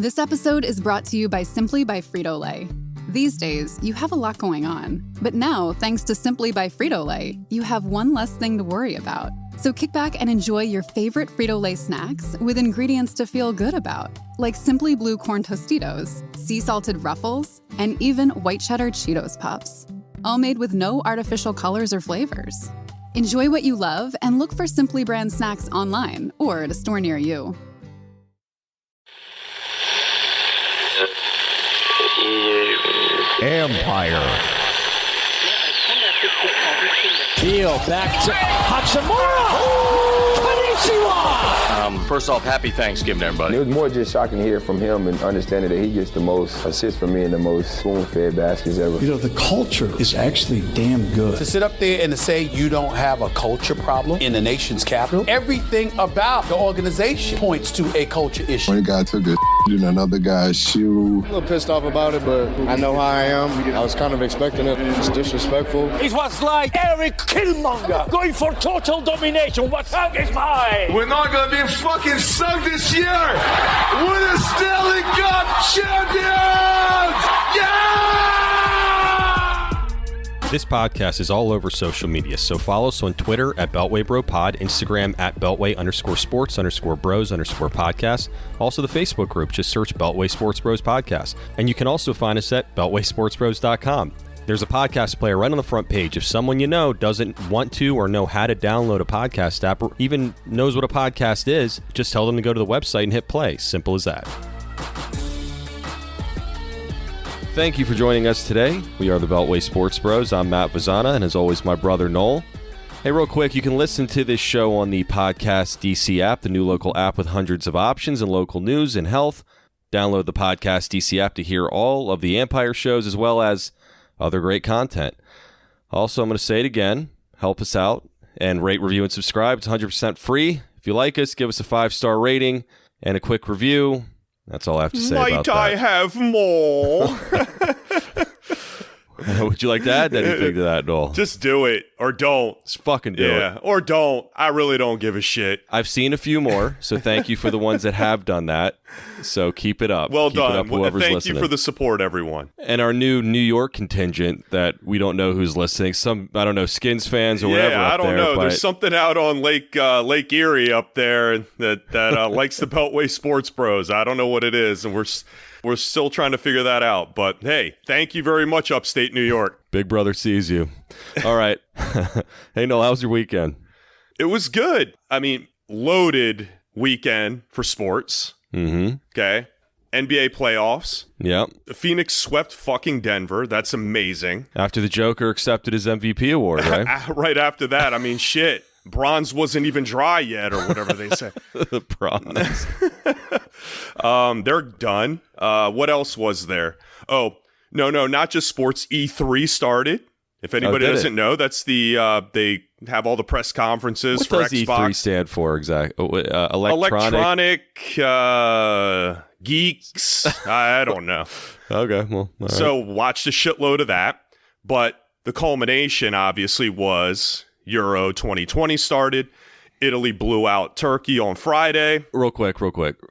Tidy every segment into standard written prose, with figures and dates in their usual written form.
This episode is brought to you by Simply by Frito-Lay. These days, you have a lot going on. But now, thanks to Simply by Frito-Lay, you have one less thing to worry about. So kick back and enjoy your favorite Frito-Lay snacks with ingredients to feel good about, like Simply Blue Corn Tostitos, sea salted Ruffles, and even white cheddar Cheetos Puffs. All made with no artificial colors or flavors. Enjoy what you love and look for Simply brand snacks online or at a store near you. Empire. Heel back to Hachimura. Konnichiwa. First off, happy Thanksgiving, everybody. It was more just shocking to hear from him and understanding that he gets the most assists from me and the most spoon-fed baskets ever. You know, the culture is actually damn good. To sit up there and to say you don't have a culture problem in the nation's capital, everything about the organization points to a culture issue. One guy took a in another guy's shoe. A little pissed off about it, but I know how I am. I was kind of expecting it. It's disrespectful. It was like Eric Killmonger going for total domination. What's up is mine? We're not going to be fucking sucked this year. We're the Stanley Cup champions! Yeah! This podcast is all over social media, so follow us on Twitter at BeltwayBroPod, Instagram at Beltway_sports_bros_podcast. Also the Facebook group, just search Beltway Sports Bros Podcast. And you can also find us at BeltwaySportsBros.com. There's a podcast player right on the front page. If someone you know doesn't want to or know how to download a podcast app or even knows what a podcast is, just tell them to go to the website and hit play. Simple as that. Thank you for joining us today. We are the Beltway Sports Bros. I'm Matt Vazana, and as always, my brother Noel. Hey, real quick, you can listen to this show on the Podcast DC app, the new local app with hundreds of options and local news and health. Download the Podcast DC app to hear all of the Empire shows as well as other great content. Also, I'm going to say it again. Help us out and rate, review, and subscribe. It's 100% free. If you like us, give us a 5-star rating and a quick review. That's all I have to say about that. Might I have more? Would you like to add anything to that, Noel? Just do it, or don't. Just fucking do it. Or don't. I really don't give a shit. I've seen a few more, so thank you for the ones that have done that. So keep it up. Well keep done. It up, whoever's thank listening. you for the support, everyone. And our new New York contingent that we don't know who's listening. Some, I don't know, Skins fans or whatever. Yeah, I don't know. But There's something out on Lake Erie up there that likes the Beltway Sports Bros. I don't know what it is, and we're still trying to figure that out. But hey, thank you very much, upstate New York. Big brother sees you. All right. Hey, Noel, how was your weekend? It was good. I mean, loaded weekend for sports. Mm-hmm. Okay. NBA playoffs. Yep. Phoenix swept fucking Denver. That's amazing. After the Joker accepted his MVP award, right? Right after that. I mean, shit. Bronze wasn't even dry yet, or whatever they say. The bronze. They're done. What else was there? Oh, no, not just sports. E3 started. If anybody doesn't know, that's the they have all the press conferences for Xbox. What does E3 stand for exactly? Electronic geeks. I don't know. Okay, well, all so right. Watched a shitload of that. But the culmination, obviously, was Euro 2020 started. Italy blew out Turkey on Friday. Real quick.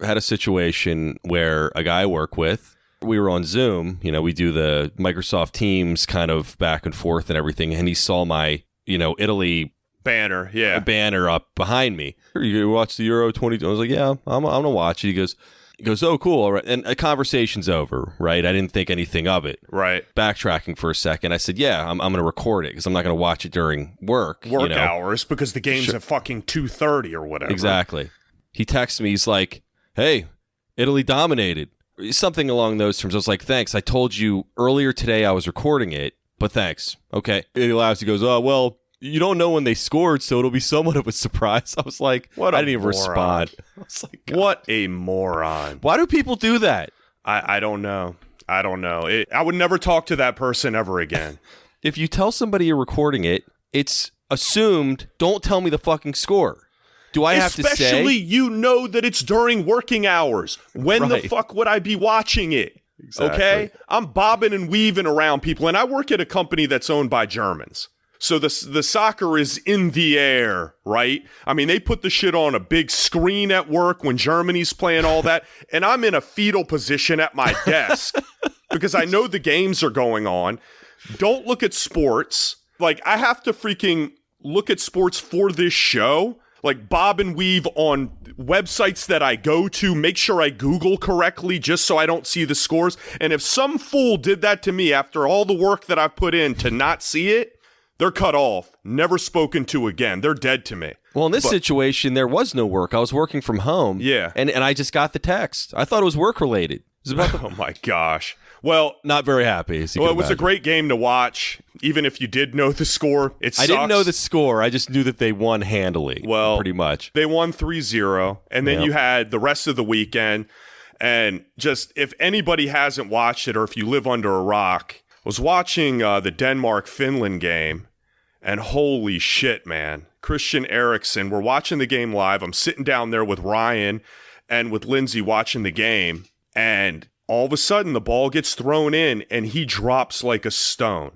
Had a situation where a guy I work with, we were on Zoom. You know, we do the Microsoft Teams kind of back and forth and everything. And he saw my, Italy banner up behind me. You watch the Euro 2020? I was like, yeah, I'm going to watch it. He goes, oh, cool. All right. And a conversation's over, right? I didn't think anything of it. Right. Backtracking for a second. I said, yeah, I'm going to record it because I'm not going to watch it during work hours because the game's at fucking 2:30 or whatever. Exactly. He texts me. He's like, hey, Italy dominated. Something along those terms. I was like, thanks. I told you earlier today I was recording it, but thanks. Okay. And he laughs. He goes, oh, well, you don't know when they scored, so it'll be somewhat of a surprise. I was like, I didn't even respond. I was like, God. What a moron. Why do people do that? I don't know. I would never talk to that person ever again. If you tell somebody you're recording it, it's assumed, don't tell me the fucking score. Do I have to say? Especially that it's during working hours. When the fuck would I be watching it? Exactly. Okay? I'm bobbing and weaving around people, and I work at a company that's owned by Germans. So the soccer is in the air, right? I mean, they put the shit on a big screen at work when Germany's playing all that, and I'm in a fetal position at my desk because I know the games are going on. Don't look at sports. Like, I have to freaking look at sports for this show. Like, bob and weave on websites that I go to, make sure I Google correctly just so I don't see the scores. And if some fool did that to me after all the work that I've put in to not see it, they're cut off, never spoken to again. They're dead to me. Well, in this situation, there was no work. I was working from home. Yeah. And I just got the text. I thought it was work-related. Oh, my gosh. Well, not very happy. It was a great game to watch, even if you did know the score. It sucks. I didn't know the score. I just knew that they won handily. Well, pretty much. They won 3-0, and then you had the rest of the weekend. And just, if anybody hasn't watched it, or if you live under a rock, I was watching the Denmark-Finland game, and holy shit, man. Christian Eriksen, we're watching the game live. I'm sitting down there with Ryan and with Lindsay watching the game, and all of a sudden the ball gets thrown in, and he drops like a stone.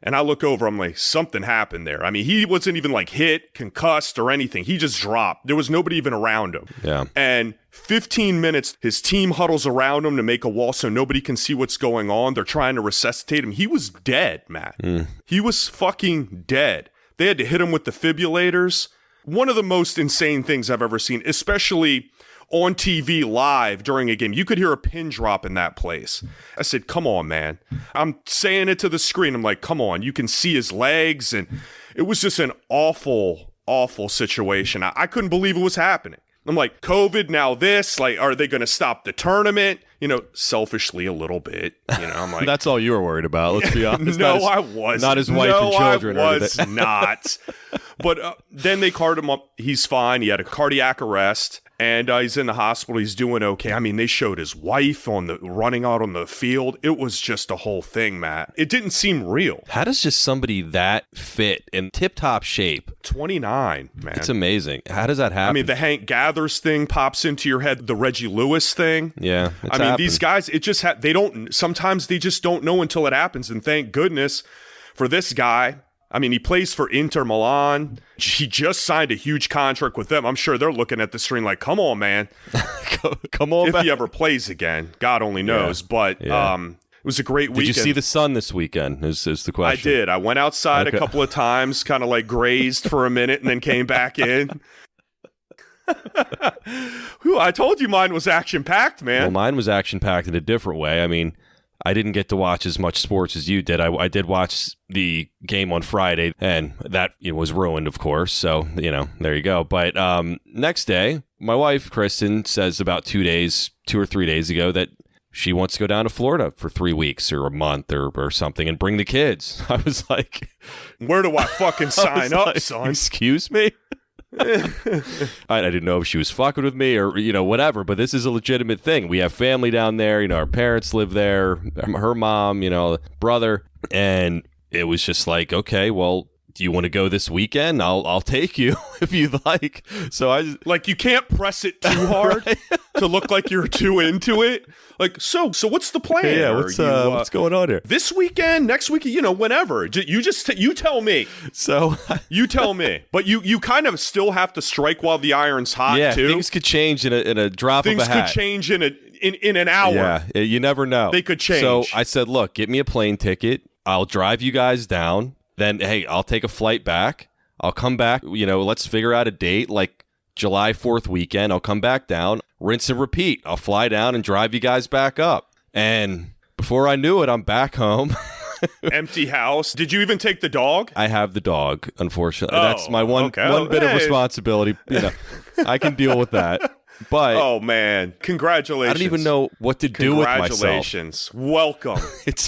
And I look over, I'm like, something happened there. I mean, he wasn't even like hit, concussed, or anything. He just dropped. There was nobody even around him. Yeah. And 15 minutes, his team huddles around him to make a wall so nobody can see what's going on. They're trying to resuscitate him. He was dead, Matt. He was fucking dead. They had to hit him with defibrillators. One of the most insane things I've ever seen, especially on TV live during a game. You could hear a pin drop in that place. I said, come on, man. I'm saying it to the screen. I'm like, come on. You can see his legs. And it was just an awful, awful situation. I couldn't believe it was happening. I'm like, COVID, now this. Like, are they going to stop the tournament? You know, selfishly a little bit. You know, I'm like, that's all you were worried about. Let's be honest. I wasn't. Not his wife and children. No, I was not. But then they carted him up. He's fine. He had a cardiac arrest. And he's in the hospital. He's doing okay. I mean, they showed his wife running out on the field. It was just a whole thing, Matt. It didn't seem real. How does just somebody that fit in tip-top shape? 29, man. It's amazing. How does that happen? I mean, the Hank Gathers thing pops into your head. The Reggie Lewis thing. Yeah, I mean, these guys, it just sometimes they just don't know until it happens. And thank goodness for this guy. I mean, he plays for Inter Milan. He just signed a huge contract with them. I'm sure they're looking at the screen like, come on, man. Come on, if he ever plays again. God only knows. Yeah. But it was a great weekend. Did you see the sun this weekend is the question. I did. I went outside a couple of times, kind of like grazed for a minute and then came back in. I told you mine was action-packed, man. Well, mine was action-packed in a different way. I mean, I didn't get to watch as much sports as you did. I did watch the game on Friday, and that was ruined, of course. So, there you go. But next day, my wife, Kristen, says about 2 or 3 days ago that she wants to go down to Florida for 3 weeks or a month or something and bring the kids. I was like, where do I fucking sign up, son? Excuse me? I didn't know if she was fucking with me or whatever, but this is a legitimate thing. We have family down there, our parents live there, her mom, brother, and it was just like, okay, well, do you want to go this weekend? I'll take you if you'd like. So I just, like, you can't press it too hard to look like you're too into it. Like, so what's the plan? Yeah, what's going on here? This weekend, next weekend, whenever. You tell me. So you tell me. But you kind of still have to strike while the iron's hot, too. Yeah, things could change in a drop of a hat. Things could change in an hour. Yeah, you never know. They could change. So I said, look, get me a plane ticket. I'll drive you guys down. Then, hey, I'll take a flight back. I'll come back. Let's figure out a date like July 4th weekend. I'll come back down, rinse and repeat. I'll fly down and drive you guys back up. And before I knew it, I'm back home. Empty house. Did you even take the dog? I have the dog, unfortunately. That's my one bit of responsibility. I can deal with that. But oh man, congratulations. I don't even know what to do with myself. Congratulations. Welcome.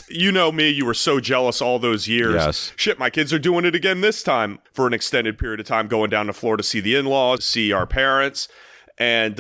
You know me, you were so jealous all those years. Yes. Shit, my kids are doing it again this time for an extended period of time, going down to Florida to see the in-laws, see our parents. And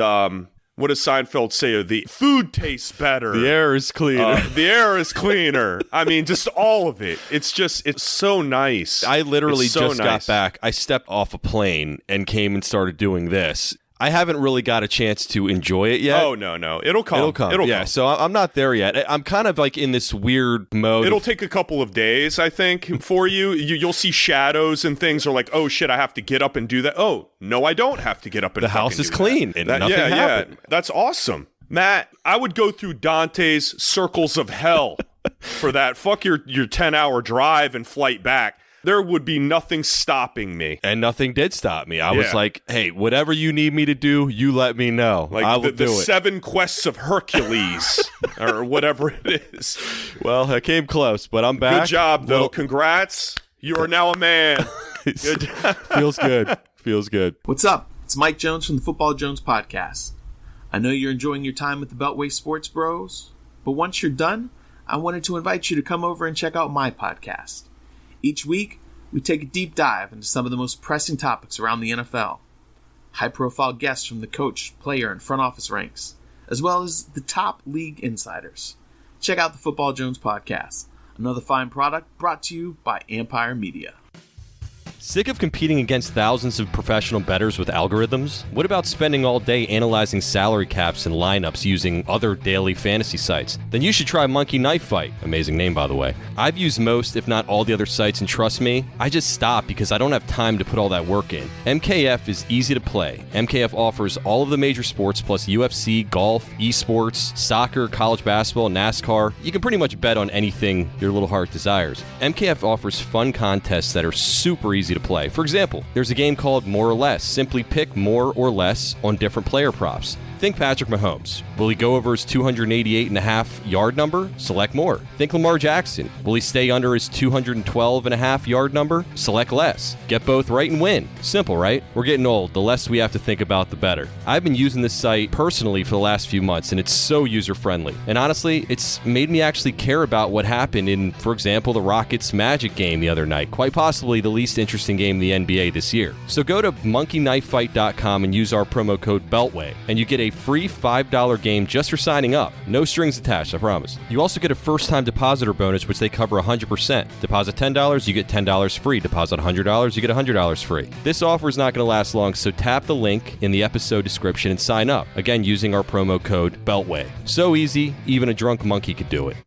what does Seinfeld say? The food tastes better. The air is cleaner. The air is cleaner. I mean, just all of it. It's so nice. I literally got back. I stepped off a plane and came and started doing this. I haven't really got a chance to enjoy it yet. Oh, no. It'll come. It'll come. So I'm not there yet. I'm kind of like in this weird mode. It'll take a couple of days, I think, for you. You'll see shadows and things are like, oh, shit, I have to get up and do that. Oh, no, I don't have to get up and do that. The house is clean and nothing happened. Yeah. That's awesome. Matt, I would go through Dante's circles of hell for that. Fuck your 10-hour drive and flight back. There would be nothing stopping me. And nothing did stop me. I was like, hey, whatever you need me to do, you let me know. Like I will do it. The 7 quests of Hercules or whatever it is. Well, I came close, but I'm back. Good job, though. Congrats. You are now a man. Good job. Feels good. Feels good. What's up? It's Mike Jones from the Football Jones Podcast. I know you're enjoying your time with the Beltway Sports Bros, but once you're done, I wanted to invite you to come over and check out my podcast. Each week, we take a deep dive into some of the most pressing topics around the NFL. High-profile guests from the coach, player, and front office ranks, as well as the top league insiders. Check out the Football Jones Podcast, another fine product brought to you by Empire Media. Sick of competing against thousands of professional bettors with algorithms? What about spending all day analyzing salary caps and lineups using other daily fantasy sites? Then you should try Monkey Knife Fight. Amazing name, by the way. I've used most, if not all the other sites, and trust me, I just stopped because I don't have time to put all that work in. MKF is easy to play. MKF offers all of the major sports plus UFC, golf, esports, soccer, college basketball, NASCAR. You can pretty much bet on anything your little heart desires. MKF offers fun contests that are super easy to play. For example, there's a game called More or Less. Simply pick more or less on different player props. Think Patrick Mahomes. Will he go over his 288.5 yard number? Select more. Think Lamar Jackson. Will he stay under his 212.5 yard number? Select less. Get both right and win. Simple, right? We're getting old. The less we have to think about, the better. I've been using this site personally for the last few months, and it's so user-friendly. And honestly, it's made me actually care about what happened in, for example, the Rockets-Magic game the other night. Quite possibly the least interesting game in the NBA this year. So go to monkeyknifefight.com and use our promo code BELTWAY, and you get a free $5 game just for signing up. No strings attached, I promise. You also get a first-time depositor bonus, which they cover 100%. Deposit $10, you get $10 free. Deposit $100, you get $100 free. This offer is not going to last long, so tap the link in the episode description and sign up. Again, using our promo code BELTWAY. So easy, even a drunk monkey could do it.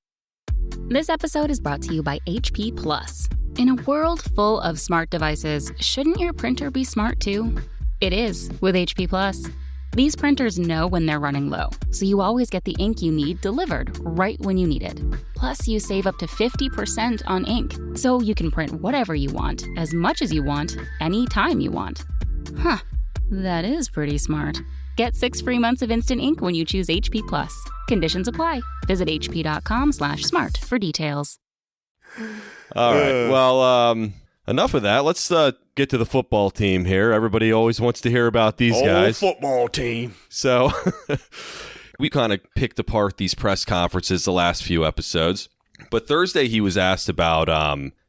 This episode is brought to you by HP Plus. In a world full of smart devices, shouldn't your printer be smart too? It is with HP Plus. These printers know when they're running low, so you always get the ink you need delivered right when you need it. Plus, you save up to 50% on ink, so you can print whatever you want, as much as you want, anytime you want. Huh, that is pretty smart. Get 6 free months of instant ink when you choose HP Plus. Conditions apply. Visit hp.com/smart for details. All right, well, enough of that. Let's get to the football team here. Everybody always wants to hear about these guys. Football team. So we kind of picked apart these press conferences the last few episodes. But Thursday he was asked about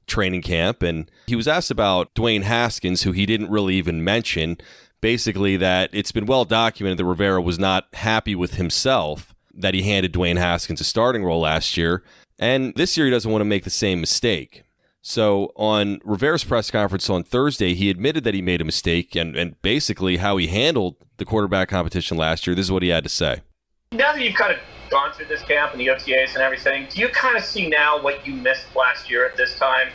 training camp, and he was asked about Dwayne Haskins, who he didn't really even mention. Basically that it's been well documented that Rivera was not happy with himself, that he handed Dwayne Haskins a starting role last year. And this year he doesn't want to make the same mistake. So on Rivera's press conference on Thursday, he admitted that he made a mistake and basically how he handled the quarterback competition last year. This is what he had to say. Now that you've kind of gone through this camp and the OTAs and everything, do you kind of see now what you missed last year at this time?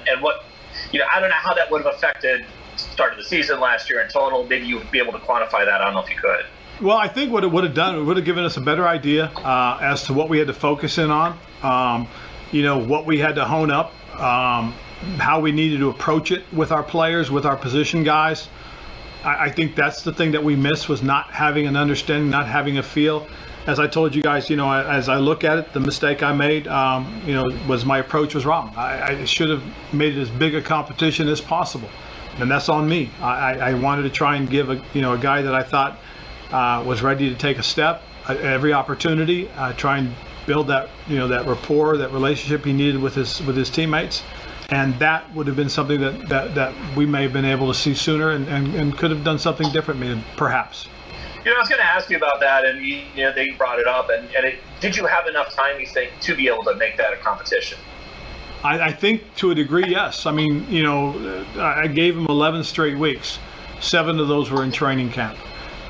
And what, I don't know how that would have affected the start of the season last year in total. Maybe you would be able to quantify that. I don't know if you could. Well, I think what it would have done, it would have given us a better idea as to what we had to focus in on, what we had to hone up. How we needed to approach it with our players, with our position guys. I think that's the thing that we missed, was not having an understanding, not having a feel. As I told you guys, as I look at it, the mistake I made, was my approach was wrong. I should have made it as big a competition as possible, and that's on me. I wanted to try and give a guy that I thought was ready to take a step, every opportunity, try and build that that rapport, that relationship he needed with his teammates, and that would have been something that we may have been able to see sooner and could have done something differently, perhaps. I was going to ask you about that, and they brought it up, and did you have enough time, you think, to be able to make that a competition? I think to a degree, yes. I mean, I gave him 11 straight weeks. 7 of those were in training camp.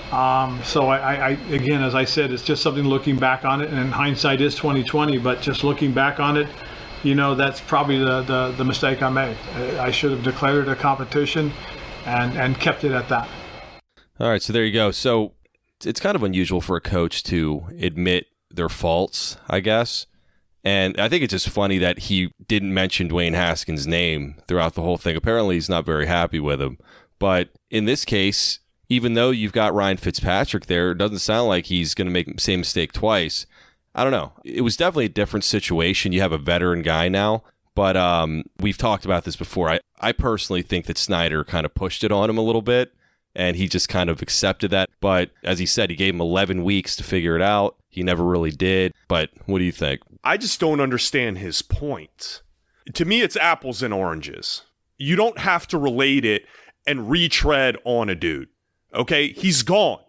So I again, as I said, it's just something looking back on it, and hindsight is 20/20. But just looking back on it, that's probably the mistake I made. I should have declared it a competition and kept it at that. All right, so there you go. So it's kind of unusual for a coach to admit their faults, I guess. And I think it's just funny that he didn't mention Dwayne Haskins' name throughout the whole thing. Apparently, he's not very happy with him. But in this case, even though you've got Ryan Fitzpatrick there, it doesn't sound like he's going to make the same mistake twice. I don't know. It was definitely a different situation. You have a veteran guy now. But we've talked about this before. I personally think that Snyder kind of pushed it on him a little bit, and he just kind of accepted that. But as he said, he gave him 11 weeks to figure it out. He never really did. But what do you think? I just don't understand his point. To me, it's apples and oranges. You don't have to relate it and retread on a dude. Okay? He's gone.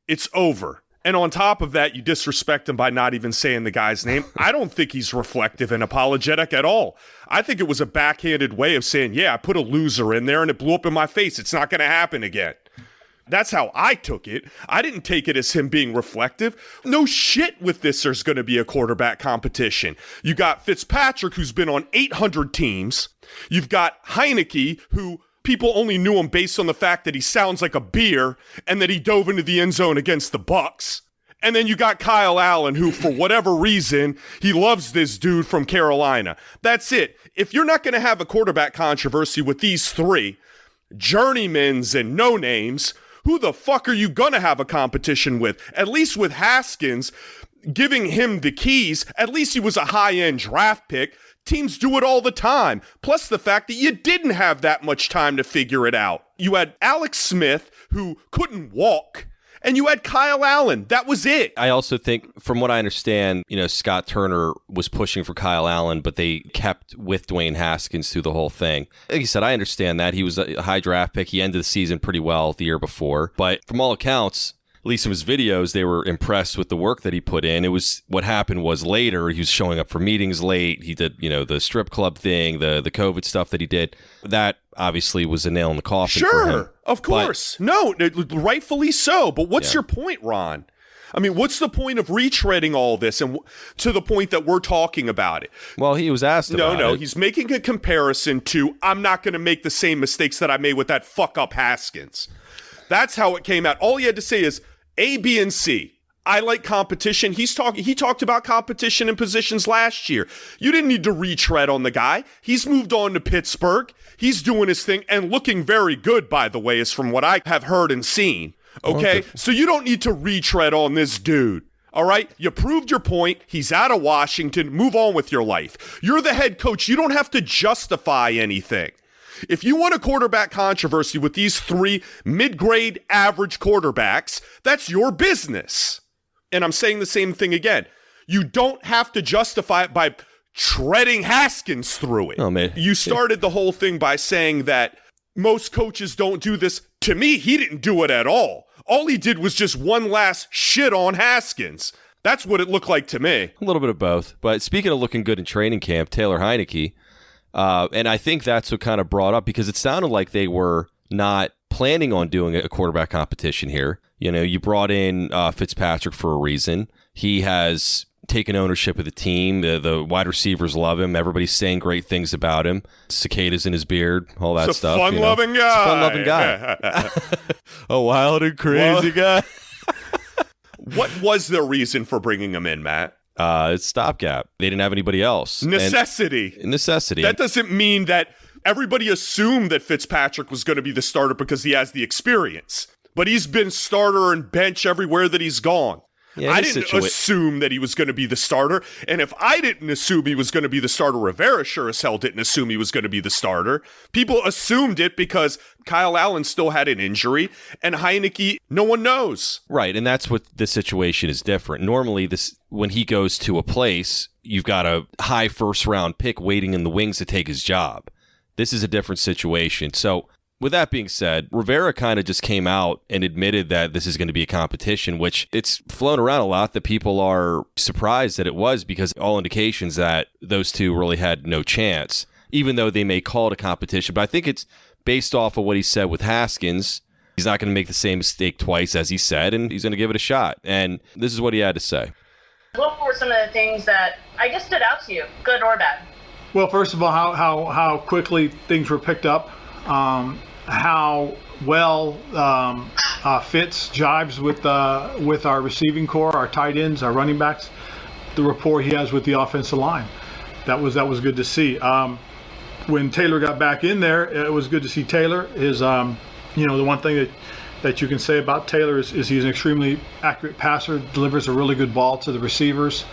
It's over. And on top of that, you disrespect him by not even saying the guy's name. I don't think he's reflective and apologetic at all. I think it was a backhanded way of saying, yeah, I put a loser in there and it blew up in my face. It's not going to happen again. That's how I took it. I didn't take it as him being reflective. No shit with this, there's going to be a quarterback competition. You got Fitzpatrick, who's been on 800 teams. You've got Heineke, who people only knew him based on the fact that he sounds like a beer and that he dove into the end zone against the Bucs. And then you got Kyle Allen, who, for whatever reason, he loves this dude from Carolina. That's it. If you're not going to have a quarterback controversy with these three, journeymans and no-names, who the fuck are you going to have a competition with? At least with Haskins, giving him the keys, at least he was a high-end draft pick. Teams do it all the time. Plus the fact that you didn't have that much time to figure it out. You had Alex Smith, who couldn't walk, and you had Kyle Allen. That was it. I also think, from what I understand, Scott Turner was pushing for Kyle Allen, but they kept with Dwayne Haskins through the whole thing. Like you said, I understand that. He was a high draft pick. He ended the season pretty well the year before. But from all accounts, at least in his videos, they were impressed with the work that he put in. It was, what happened was later, he was showing up for meetings late. He did, the strip club thing, the COVID stuff that he did. That obviously was a nail in the coffin for him. Sure, of course. No, rightfully so. But what's your point, Ron? I mean, what's the point of retreading all this and to the point that we're talking about it? Well, he was asked about it. No, he's making a comparison to, I'm not going to make the same mistakes that I made with that fuck-up Haskins. That's how it came out. All he had to say is, A, B, and C. I like competition. He talked about competition in positions last year. You didn't need to retread on the guy. He's moved on to Pittsburgh. He's doing his thing and looking very good, by the way, is from what I have heard and seen. Okay? So you don't need to retread on this dude. All right? You proved your point. He's out of Washington. Move on with your life. You're the head coach. You don't have to justify anything. If you want a quarterback controversy with these three mid-grade average quarterbacks, that's your business. And I'm saying the same thing again. You don't have to justify it by treading Haskins through it. Oh, man. You started the whole thing by saying that most coaches don't do this. To me, he didn't do it at all. All he did was just one last shit on Haskins. That's what it looked like to me. A little bit of both. But speaking of looking good in training camp, Taylor Heineke, and I think that's what kind of brought up, because it sounded like they were not planning on doing a quarterback competition here. You brought in Fitzpatrick for a reason. He has taken ownership of the team. The wide receivers love him. Everybody's saying great things about him. Cicadas in his beard, all that stuff. Fun-loving guy. It's a fun-loving guy. A wild and crazy guy. What was their reason for bringing him in, Matt? It's stopgap. They didn't have anybody else. Necessity. Necessity. That doesn't mean that everybody assumed that Fitzpatrick was going to be the starter because he has the experience. But he's been starter and bench everywhere that he's gone. Yeah, I didn't assume that he was going to be the starter. And if I didn't assume he was going to be the starter, Rivera sure as hell didn't assume he was going to be the starter. People assumed it because Kyle Allen still had an injury and Heineke, no one knows. Right, and that's what the situation is different. Normally, when he goes to a place, you've got a high first-round pick waiting in the wings to take his job. This is a different situation. So, with that being said, Rivera kind of just came out and admitted that this is going to be a competition, which it's flown around a lot that people are surprised that it was, because all indications that those two really had no chance, even though they may call it a competition. But I think it's based off of what he said with Haskins. He's not going to make the same mistake twice, as he said, and he's going to give it a shot. And this is what he had to say. What were some of the things that I guess stood out to you, good or bad? Well, first of all, how quickly things were picked up, how well Fitz jives with our receiving core, our tight ends, our running backs, the rapport he has with the offensive line. That was good to see. When Taylor got back in there, it was good to see Taylor. The one thing that you can say about Taylor is he's an extremely accurate passer, delivers a really good ball to the receivers.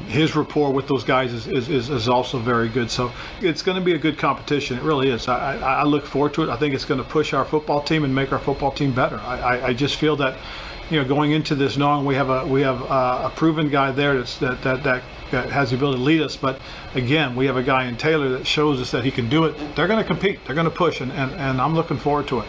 His rapport with those guys is also very good. So it's going to be a good competition. It really is. I look forward to it. I think it's going to push our football team and make our football team better. I just feel that, going into this, knowing we have a proven guy there that has the ability to lead us. But again, we have a guy in Taylor that shows us that he can do it. They're going to compete. They're going to push, and I'm looking forward to it.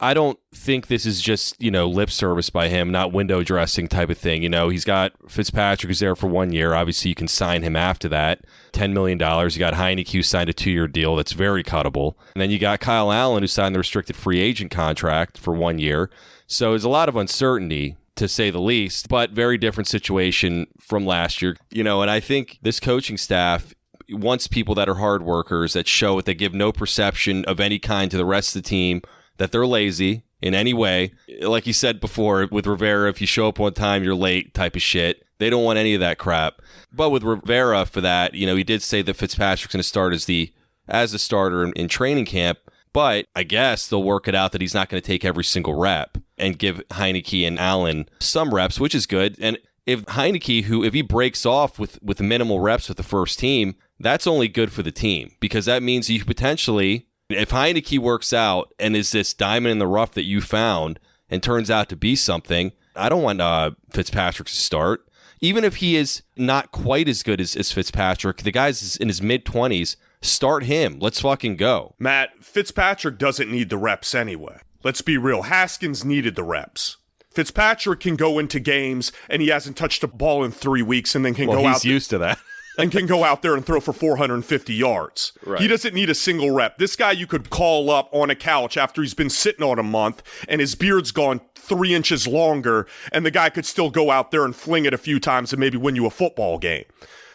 I don't think this is just, lip service by him, not window dressing type of thing. He's got Fitzpatrick who's there for 1 year. Obviously, you can sign him after that. $10 million. You got Heineke who signed a 2-year deal that's very cuttable. And then you got Kyle Allen who signed the restricted free agent contract for 1 year. So there's a lot of uncertainty, to say the least, but very different situation from last year. And I think this coaching staff wants people that are hard workers, that show it, that give no perception of any kind to the rest of the team, that they're lazy in any way. Like you said before with Rivera, if you show up on time, you're late type of shit. They don't want any of that crap. But with Rivera for that, he did say that Fitzpatrick's going to start as the starter in training camp. But I guess they'll work it out that he's not going to take every single rep and give Heineke and Allen some reps, which is good. And if Heineke, if he breaks off with minimal reps with the first team, that's only good for the team, because that means you potentially, if Heineke works out and is this diamond in the rough that you found and turns out to be something, I don't want Fitzpatrick to start. Even if he is not quite as good as Fitzpatrick, the guy's in his mid-20s, start him. Let's fucking go. Matt, Fitzpatrick doesn't need the reps anyway. Let's be real. Haskins needed the reps. Fitzpatrick can go into games and he hasn't touched a ball in 3 weeks and then can go out. He's used to that. And can go out there and throw for 450 yards. Right. He doesn't need a single rep. This guy you could call up on a couch after he's been sitting on a month and his beard's gone 3 inches longer, and the guy could still go out there and fling it a few times and maybe win you a football game.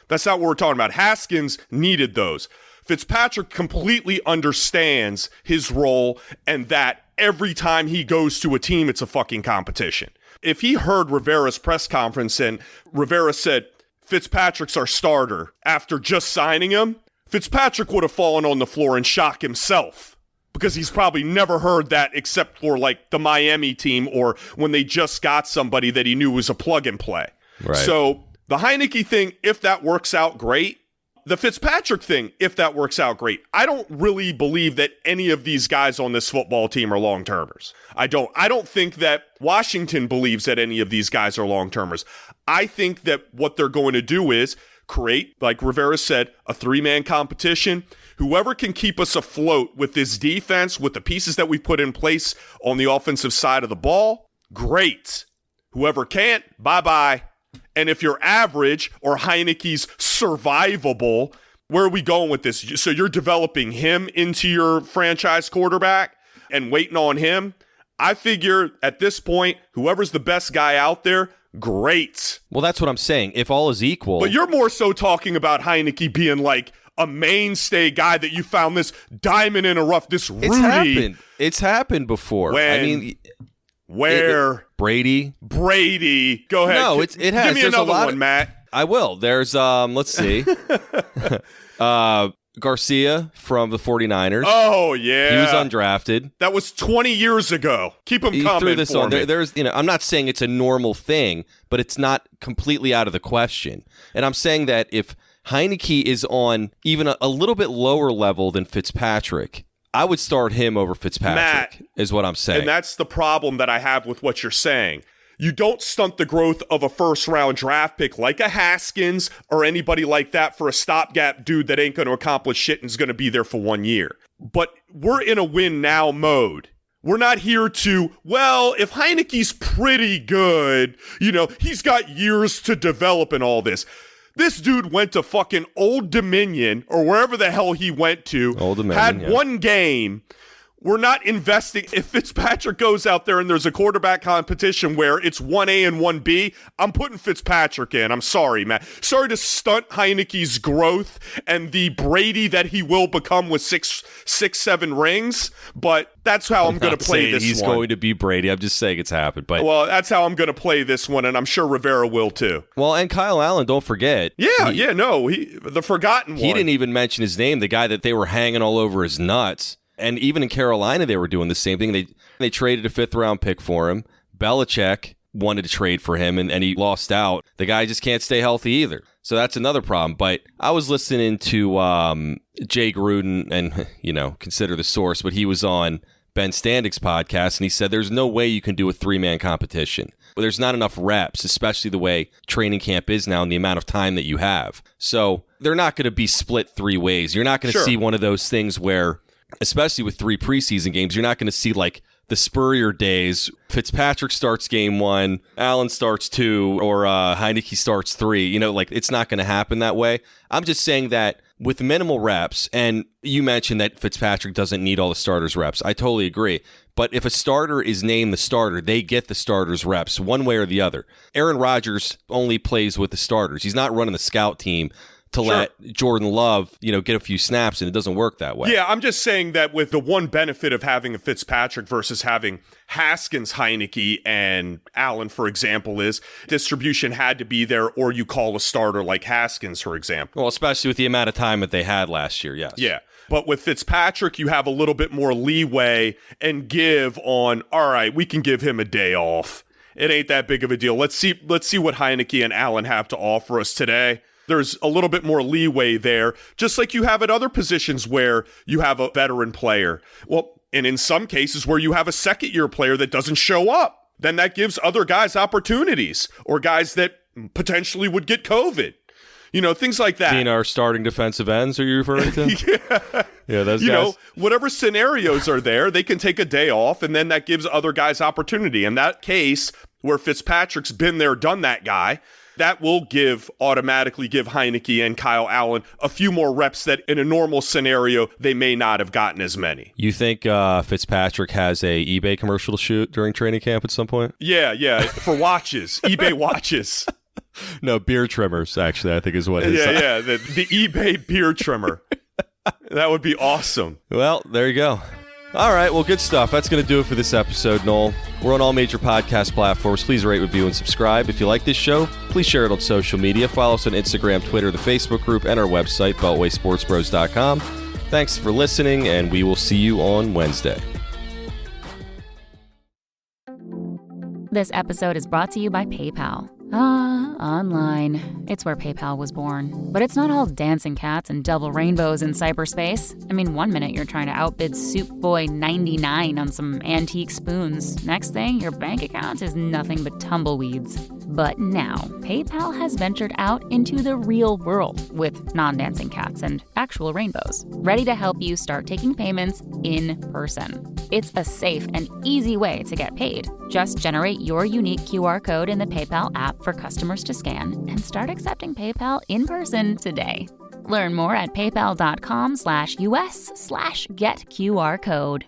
That's not what we're talking about. Haskins needed those. Fitzpatrick completely understands his role and that every time he goes to a team, it's a fucking competition. If he heard Rivera's press conference and Rivera said, Fitzpatrick's our starter, after just signing him, Fitzpatrick would have fallen on the floor in shock himself, because he's probably never heard that except for like the Miami team or when they just got somebody that he knew was a plug and play. Right. So the Heineke thing, if that works out, great. The Fitzpatrick thing, if that works out, great. I don't really believe that any of these guys on this football team are long-termers. I don't think that Washington believes that any of these guys are long-termers. I think that what they're going to do is create, like Rivera said, a 3-man competition. Whoever can keep us afloat with this defense, with the pieces that we put in place on the offensive side of the ball, great. Whoever can't, bye-bye. And if you're average or Heineke's survivable, where are we going with this? So you're developing him into your franchise quarterback and waiting on him? I figure at this point, whoever's the best guy out there, great. Well, that's what I'm saying. If all is equal. But you're more so talking about Heineke being like a mainstay guy that you found this diamond in a rough, this Rudy. It's happened before. Where? Brady. Go ahead. No, it has. Give me There's another a lot one, Matt. I will. There's, let's see. Garcia from the 49ers. Oh, yeah. He was undrafted. That was 20 years ago. Keep him coming threw this for on. me. There's, I'm not saying it's a normal thing, but it's not completely out of the question. And I'm saying that if Heineke is on even a little bit lower level than Fitzpatrick, I would start him over Fitzpatrick, Matt, is what I'm saying. And that's the problem that I have with what you're saying. You don't stunt the growth of a first-round draft pick like a Haskins or anybody like that for a stopgap dude that ain't going to accomplish shit and is going to be there for 1 year. But we're in a win-now mode. We're not here to, well, if Heineke's pretty good, he's got years to develop and all this. This dude went to fucking Old Dominion or wherever the hell he went to, Old Dominion, had one game, We're not investing. If Fitzpatrick goes out there and there's a quarterback competition where it's 1A and 1B, I'm putting Fitzpatrick in. I'm sorry, Matt. Sorry to stunt Heineke's growth and the Brady that he will become with six, 7 rings, but that's how I'm going to play this one. He's going to be Brady. I'm just saying it's happened. But well, that's how I'm going to play this one, and I'm sure Rivera will too. Well, and Kyle Allen, don't forget. The forgotten one. He didn't even mention his name, the guy that they were hanging all over his nuts. And even in Carolina, they were doing the same thing. They traded a 5th-round pick for him. Belichick wanted to trade for him, and he lost out. The guy just can't stay healthy either. So that's another problem. But I was listening to Jay Gruden, and, consider the source, but he was on Ben Standig's podcast, and he said there's no way you can do a 3-man competition. There's not enough reps, especially the way training camp is now and the amount of time that you have. So they're not going to be split 3 ways. You're not going to see one of those things where, especially with 3 preseason games, you're not going to see like the Spurrier days. Fitzpatrick starts game 1, Allen starts 2, or Heineke starts 3. It's not going to happen that way. I'm just saying that with minimal reps, and you mentioned that Fitzpatrick doesn't need all the starters reps. I totally agree. But if a starter is named the starter, they get the starters reps one way or the other. Aaron Rodgers only plays with the starters. He's not running the scout team to let Jordan Love, get a few snaps, and it doesn't work that way. Yeah, I'm just saying that with the one benefit of having a Fitzpatrick versus having Haskins, Heineke, and Allen, for example, is distribution had to be there, or you call a starter like Haskins, for example. Well, especially with the amount of time that they had last year, yes. Yeah. But with Fitzpatrick, you have a little bit more leeway and give on, all right, we can give him a day off. It ain't that big of a deal. Let's see what Heineke and Allen have to offer us today. There's a little bit more leeway there, just like you have at other positions where you have a veteran player. Well, and in some cases where you have a second-year player that doesn't show up, then that gives other guys opportunities, or guys that potentially would get COVID. Things like that. Being our starting defensive ends, are you referring to? Yeah, those guys. Whatever scenarios are there, they can take a day off, and then that gives other guys opportunity. In that case, where Fitzpatrick's been there, done that guy, that will automatically give Heineke and Kyle Allen a few more reps that in a normal scenario, they may not have gotten as many. You think Fitzpatrick has a eBay commercial to shoot during training camp at some point? Yeah, for watches, eBay watches. No, beard trimmers, actually, I think is what it is. Yeah, the eBay beard trimmer. That would be awesome. Well, there you go. All right, well, good stuff. That's going to do it for this episode, Noel. We're on all major podcast platforms. Please rate, review, and subscribe. If you like this show, please share it on social media. Follow us on Instagram, Twitter, the Facebook group, and our website, BeltwaySportsBros.com. Thanks for listening, and we will see you on Wednesday. This episode is brought to you by PayPal. Online. It's where PayPal was born. But it's not all dancing cats and double rainbows in cyberspace. I mean, one minute you're trying to outbid Soup Boy 99 on some antique spoons. Next thing, your bank account is nothing but tumbleweeds. But now, PayPal has ventured out into the real world with non-dancing cats and actual rainbows, ready to help you start taking payments in person. It's a safe and easy way to get paid. Just generate your unique QR code in the PayPal app for customers to scan and start accepting PayPal in person today. Learn more at paypal.com/US/getQRcode.